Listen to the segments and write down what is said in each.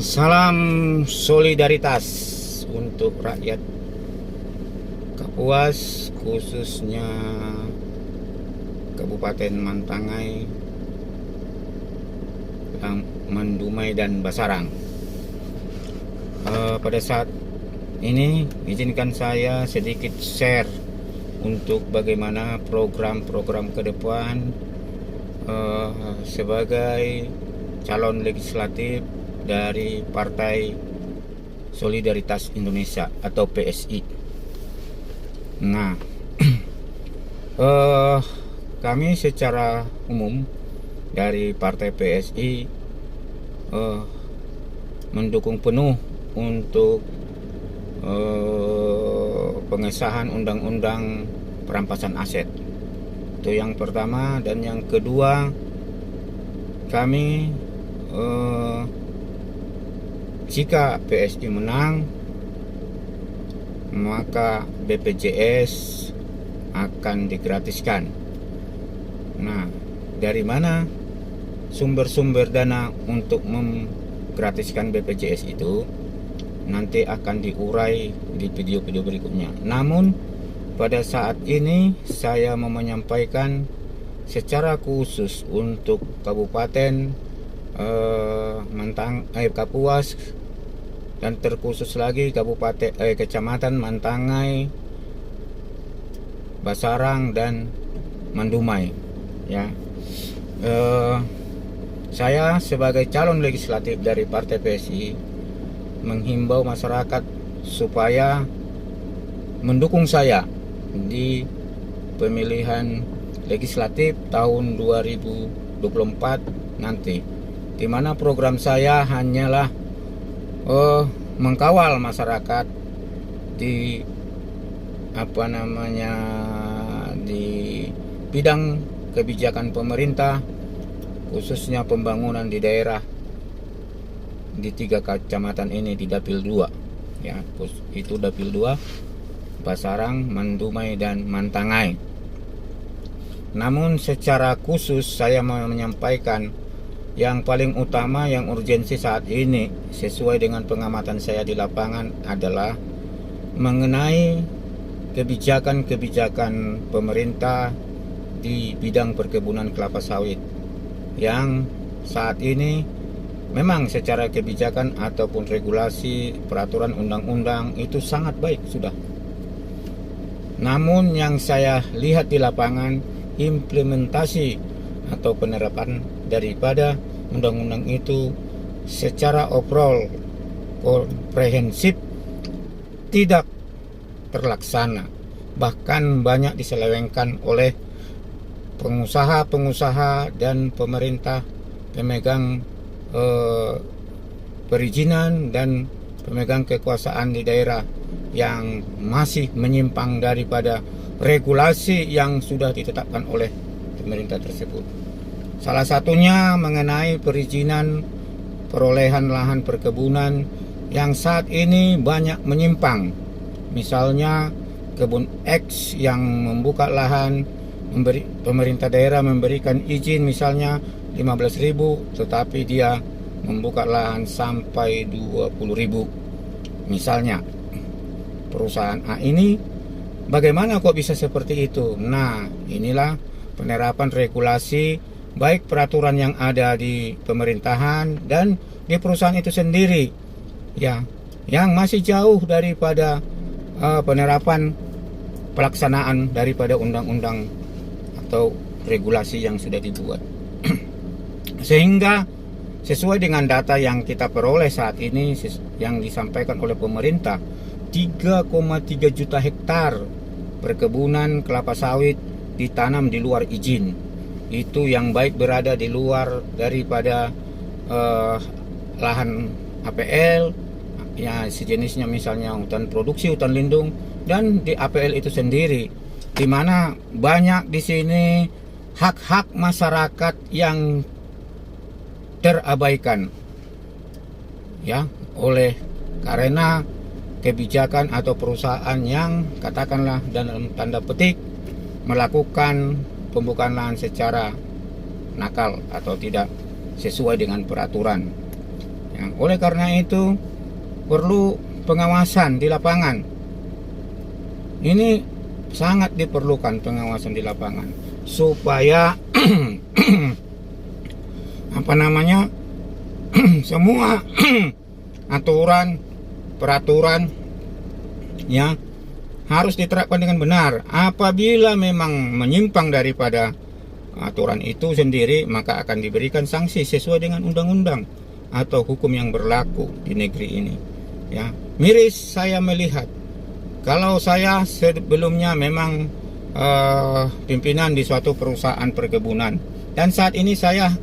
Salam solidaritas untuk rakyat Kapuas, khususnya Kabupaten Mantangai, Mandumai dan Basarang. Pada saat ini izinkan saya sedikit share untuk bagaimana program-program ke depan sebagai calon legislatif dari Partai Solidaritas Indonesia atau PSI. Nah, kami secara umum dari Partai PSI mendukung penuh untuk pengesahan undang-undang perampasan aset. Itu yang pertama, dan yang kedua, kami jika PSI menang, maka BPJS akan digratiskan. Nah, dari mana sumber-sumber dana untuk menggratiskan BPJS itu? Nanti akan diurai di video-video berikutnya. Namun, pada saat ini saya mau menyampaikan secara khusus untuk Kabupaten Kapuas, dan terkhusus lagi Kecamatan Mantangai, Basarang dan Mandumai. Ya, saya sebagai calon legislatif dari Partai PSI menghimbau masyarakat supaya mendukung saya di pemilihan legislatif tahun 2024 nanti, di mana program saya hanyalah mengkawal masyarakat di di bidang kebijakan pemerintah, khususnya pembangunan di daerah di 3 kecamatan ini, di Dapil 2 ya, itu Dapil 2, Basarang, Mandumai dan Mantangai. Namun secara khusus saya mau menyampaikan yang paling utama, yang urgensi saat ini sesuai dengan pengamatan saya di lapangan adalah mengenai kebijakan-kebijakan pemerintah di bidang perkebunan kelapa sawit, yang saat ini memang secara kebijakan ataupun regulasi peraturan undang-undang itu sangat baik sudah. Namun yang saya lihat di lapangan, implementasi atau penerapan daripada undang-undang itu secara overall komprehensif tidak terlaksana. Bahkan banyak diselewengkan oleh pengusaha-pengusaha dan pemerintah pemegang perizinan dan pemegang kekuasaan di daerah yang masih menyimpang daripada regulasi yang sudah ditetapkan oleh pemerintah tersebut. Salah satunya mengenai perizinan perolehan lahan perkebunan yang saat ini banyak menyimpang. Misalnya kebun X yang membuka lahan, pemerintah daerah memberikan izin misalnya 15.000, tetapi dia membuka lahan sampai 20.000 misalnya. Perusahaan A ini bagaimana kok bisa seperti itu? Nah, inilah penerapan regulasi, baik peraturan yang ada di pemerintahan dan di perusahaan itu sendiri, ya, yang masih jauh daripada penerapan pelaksanaan daripada undang-undang atau regulasi yang sudah dibuat. Sehingga sesuai dengan data yang kita peroleh saat ini, yang disampaikan oleh pemerintah, 3,3 juta hektar perkebunan kelapa sawit ditanam di luar izin. Itu yang baik berada di luar daripada lahan APL, ya sejenisnya, misalnya hutan produksi, hutan lindung, dan di APL itu sendiri, di mana banyak di sini hak-hak masyarakat yang terabaikan, ya, oleh karena kebijakan atau perusahaan yang katakanlah dalam tanda petik melakukan pembukaan lahan secara nakal atau tidak sesuai dengan peraturan. Ya, oleh karena itu perlu pengawasan di lapangan. Ini sangat diperlukan pengawasan di lapangan supaya apa namanya semua aturan peraturan ya harus diterapkan dengan benar. Apabila memang menyimpang daripada aturan itu sendiri, maka akan diberikan sanksi sesuai dengan undang-undang atau hukum yang berlaku di negeri ini. Ya, miris saya melihat kalau saya sebelumnya memang pimpinan di suatu perusahaan perkebunan, dan saat ini saya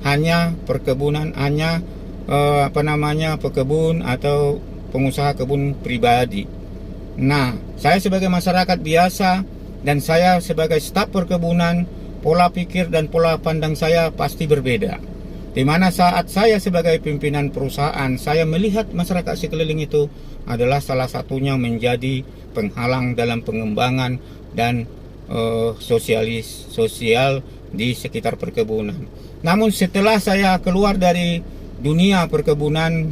hanya perkebunan, hanya pekebun atau pengusaha kebun pribadi. Nah, saya sebagai masyarakat biasa dan saya sebagai staf perkebunan, pola pikir dan pola pandang saya pasti berbeda. Di mana saat saya sebagai pimpinan perusahaan, saya melihat masyarakat sekeliling itu adalah salah satunya menjadi penghalang dalam pengembangan dan sosial di sekitar perkebunan. Namun setelah saya keluar dari dunia perkebunan,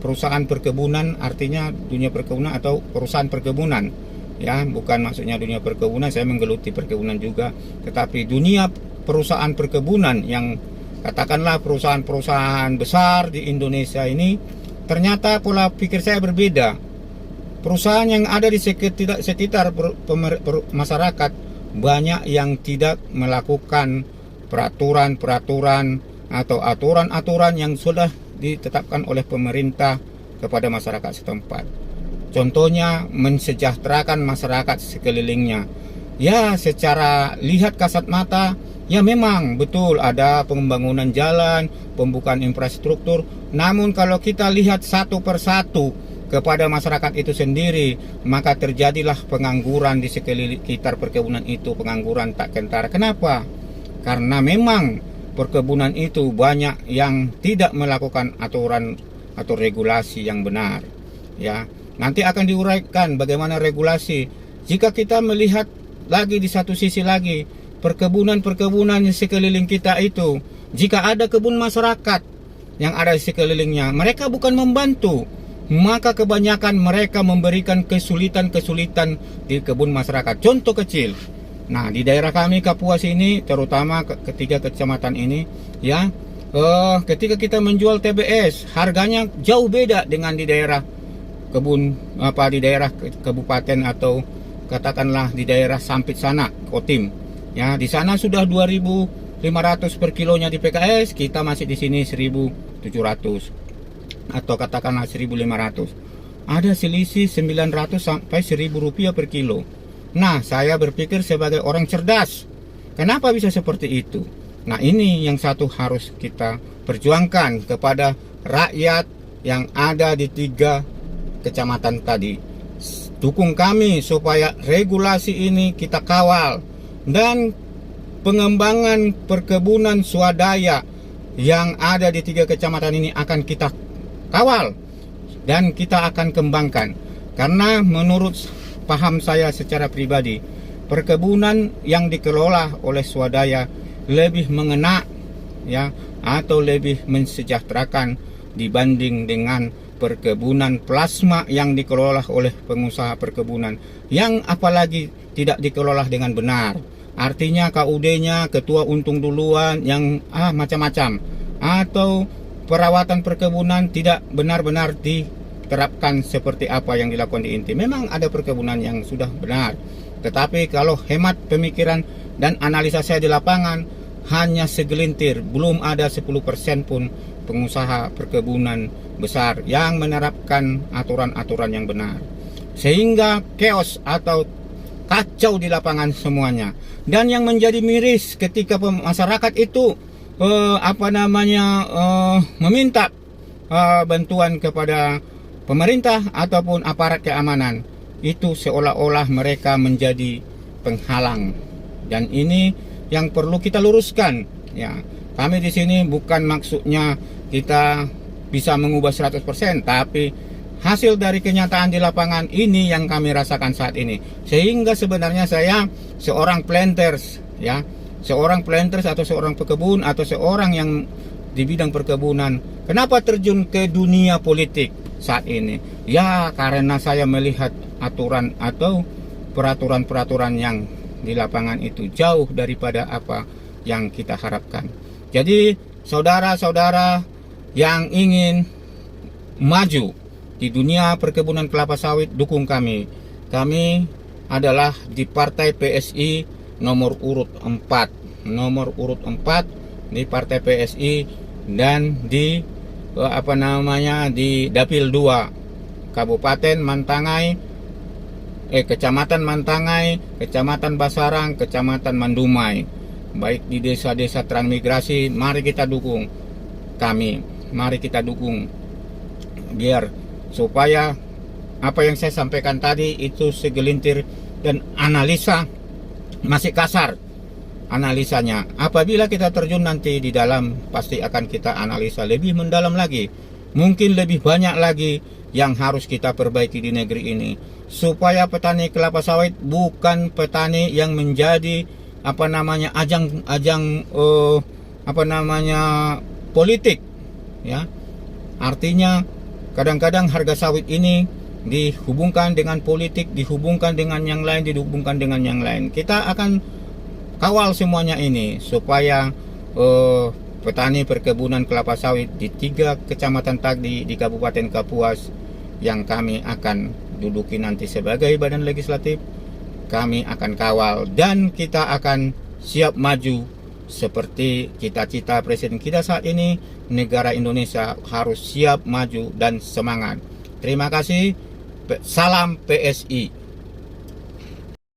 perusahaan perkebunan, artinya dunia perkebunan atau perusahaan perkebunan, ya, bukan maksudnya dunia perkebunan saya menggeluti perkebunan juga, tetapi dunia perusahaan perkebunan yang katakanlah perusahaan-perusahaan besar di Indonesia ini, ternyata pola pikir saya berbeda. Perusahaan yang ada di sekitar masyarakat banyak yang tidak melakukan peraturan-peraturan atau aturan-aturan yang sudah ditetapkan oleh pemerintah kepada masyarakat setempat. Contohnya mensejahterakan masyarakat sekelilingnya. Ya, secara lihat kasat mata, ya memang betul ada pembangunan jalan, pembukaan infrastruktur. Namun kalau kita lihat satu persatu kepada masyarakat itu sendiri, maka terjadilah pengangguran di sekitar perkebunan itu, pengangguran tak kentara. Kenapa? Karena memang perkebunan itu banyak yang tidak melakukan aturan atau regulasi yang benar. Ya, nanti akan diuraikan bagaimana regulasi. Jika kita melihat lagi di satu sisi lagi, perkebunan-perkebunan di sekeliling kita itu, jika ada kebun masyarakat yang ada di sekelilingnya, mereka bukan membantu, maka kebanyakan mereka memberikan kesulitan-kesulitan di kebun masyarakat. Contoh kecil, nah di daerah kami Kapuas ini, terutama ketiga kecamatan ini, ya, ketika kita menjual TBS, harganya jauh beda dengan di daerah di daerah kabupaten atau katakanlah di daerah Sampit sana, Kotim. Ya, di sana sudah 2.500 per kilonya di PKS, kita masih di sini 1.700 atau katakanlah 1.500. Ada selisih 900 sampai 1.000 rupiah per kilo. Nah, saya berpikir sebagai orang cerdas, kenapa bisa seperti itu? Nah, ini yang satu harus kita perjuangkan kepada rakyat yang ada di 3 kecamatan tadi. Dukung kami supaya regulasi ini kita kawal, dan pengembangan perkebunan swadaya yang ada di 3 kecamatan ini akan kita kawal dan kita akan kembangkan. Karena menurut paham saya secara pribadi, perkebunan yang dikelola oleh swadaya lebih mengena, ya, atau lebih mensejahterakan dibanding dengan perkebunan plasma yang dikelola oleh pengusaha perkebunan, yang apalagi tidak dikelola dengan benar. Artinya KUD-nya, ketua untung duluan, yang macam-macam, atau perawatan perkebunan tidak benar-benar diterapkan seperti apa yang dilakukan di inti. Memang ada perkebunan yang sudah benar, tetapi kalau hemat pemikiran dan analisa saya di lapangan, hanya segelintir, belum ada 10% pun pengusaha perkebunan besar yang menerapkan aturan-aturan yang benar. Sehingga chaos atau kacau di lapangan semuanya. Dan yang menjadi miris ketika masyarakat itu meminta bantuan kepada pemerintah ataupun aparat keamanan, itu seolah-olah mereka menjadi penghalang. Dan ini yang perlu kita luruskan, ya. Kami di sini bukan maksudnya kita bisa mengubah 100%, tapi hasil dari kenyataan di lapangan ini yang kami rasakan saat ini. Sehingga sebenarnya saya seorang planters, ya, seorang planters atau seorang pekebun atau seorang yang di bidang perkebunan. Kenapa terjun ke dunia politik saat ini? Ya karena saya melihat aturan atau peraturan-peraturan yang di lapangan itu jauh daripada apa yang kita harapkan. Jadi saudara-saudara yang ingin maju di dunia perkebunan kelapa sawit, dukung kami. Kami adalah di Partai PSI nomor urut 4. Nomor urut 4 di Partai PSI dan di di Dapil 2 Kabupaten Mantangai, Kecamatan Mantangai, Kecamatan Basarang, Kecamatan Mandumai. Baik di desa-desa transmigrasi, mari kita dukung kami. Mari kita dukung biar supaya apa yang saya sampaikan tadi itu segelintir dan analisa masih kasar analisanya. Apabila kita terjun nanti di dalam, pasti akan kita analisa lebih mendalam lagi. Mungkin lebih banyak lagi yang harus kita perbaiki di negeri ini, supaya petani kelapa sawit bukan petani yang menjadi ajang politik, ya. Artinya kadang-kadang harga sawit ini dihubungkan dengan politik, dihubungkan dengan yang lain, dihubungkan dengan yang lain. Kita akan kawal semuanya ini supaya petani perkebunan kelapa sawit di 3 kecamatan tadi di Kabupaten Kapuas yang kami akan duduki nanti sebagai badan legislatif, kami akan kawal dan kita akan siap maju seperti cita-cita presiden kita saat ini. Negara Indonesia harus siap maju dan semangat. Terima kasih. Salam PSI.